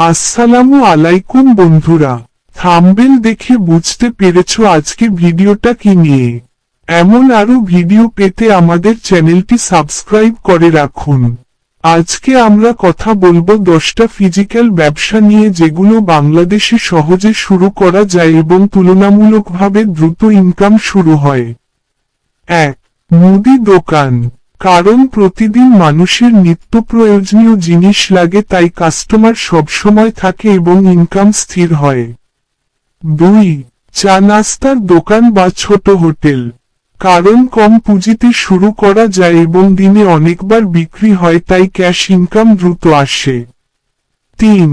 আসসালামু আলাইকুম বন্ধুরা, থাম্বনেল দেখে বুঝতে পেরেছো আজকে ভিডিওটা কি নিয়ে। এমন আরো ভিডিও পেতে আমাদের চ্যানেলটি সাবস্ক্রাইব করে রাখুন। আজকে আমরা কথা বলবো 10টা ফিজিক্যাল ব্যবসা নিয়ে যেগুলো বাংলাদেশে সহজে শুরু করা যায় এবং তুলনামূলকভাবে দ্রুত ইনকাম শুরু হয়। 1. মুদি দোকান। কারণ প্রতিদিন মানুষের নিত্য প্রয়োজনীয় জিনিস লাগে, তাই কাস্টমার সবসময় থাকে এবং ইনকাম স্থির হয়। 2. চা নাস্তার দোকান বা ছোট হোটেল। কারণ কম পুঁজিতে শুরু করা যায় এবং দিনে অনেকবার বিক্রি হয়, তাই ক্যাশ ইনকাম দ্রুত আসে। 3.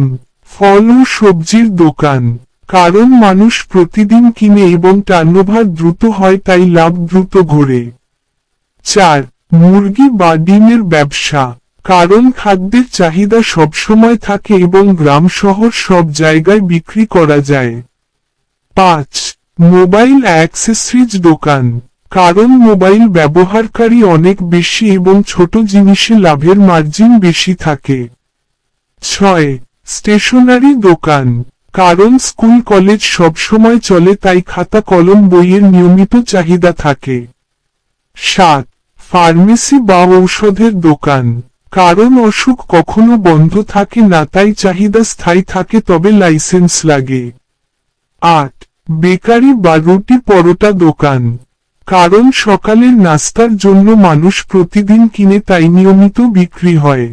ফল ও সবজির দোকান। কারণ মানুষ প্রতিদিন কিনে এবং টার্নওভার দ্রুত হয়, তাই লাভ দ্রুত ঘোরে। 4. মুরগি বা ডিমের ব্যবসা। কারণ খাদ্যের চাহিদা সবসময় থাকে এবং গ্রাম শহর সব জায়গায় বিক্রি করা যায়। 5. মোবাইল অ্যাক্সেসরিজ দোকান। কারণ মোবাইল ব্যবহারকারী অনেক বেশি এবং ছোট জিনিসে লাভের মার্জিন বেশি থাকে। 6. স্টেশনারি দোকান। কারণ স্কুল কলেজ সবসময় চলে, তাই খাতা কলম বইয়ের নিয়মিত চাহিদা থাকে। 7. ফার্মেসি বা ঔষধের দোকান। কারণ অসুখ কখনো বন্ধ থাকে না, তাই চাহিদা স্থায়ী থাকে, তবে লাইসেন্স লাগে। 8. বেকারি বা রুটি পরোটা দোকান। কারণ সকালের নাস্তার জন্য মানুষ প্রতিদিন কিনে, তাই নিয়মিত বিক্রি হয়।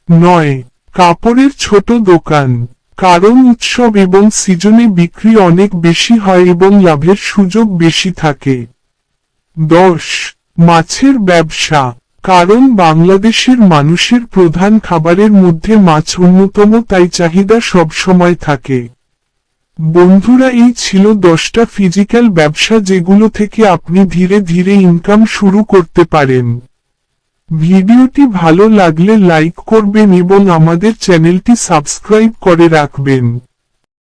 9. কাপড়ের ছোট দোকান। কারণ উৎসব এবং সিজনে বিক্রি অনেক বেশি হয় এবং লাভের সুযোগ বেশি থাকে। 10. মাছের ব্যবসা। কারণ বাংলাদেশের মানুষের প্রধান খাবারের মধ্যে মাছ অন্যতম, তাই চাহিদা সব সময় থাকে। বন্ধুরা, এই ছিল 10টা ফিজিক্যাল ব্যবসা যেগুলো থেকে আপনি ধীরে ধীরে ইনকাম শুরু করতে পারেন। ভিডিওটি ভালো লাগলে লাইক করবেন এবং আমাদের চ্যানেলটি সাবস্ক্রাইব করে রাখবেন।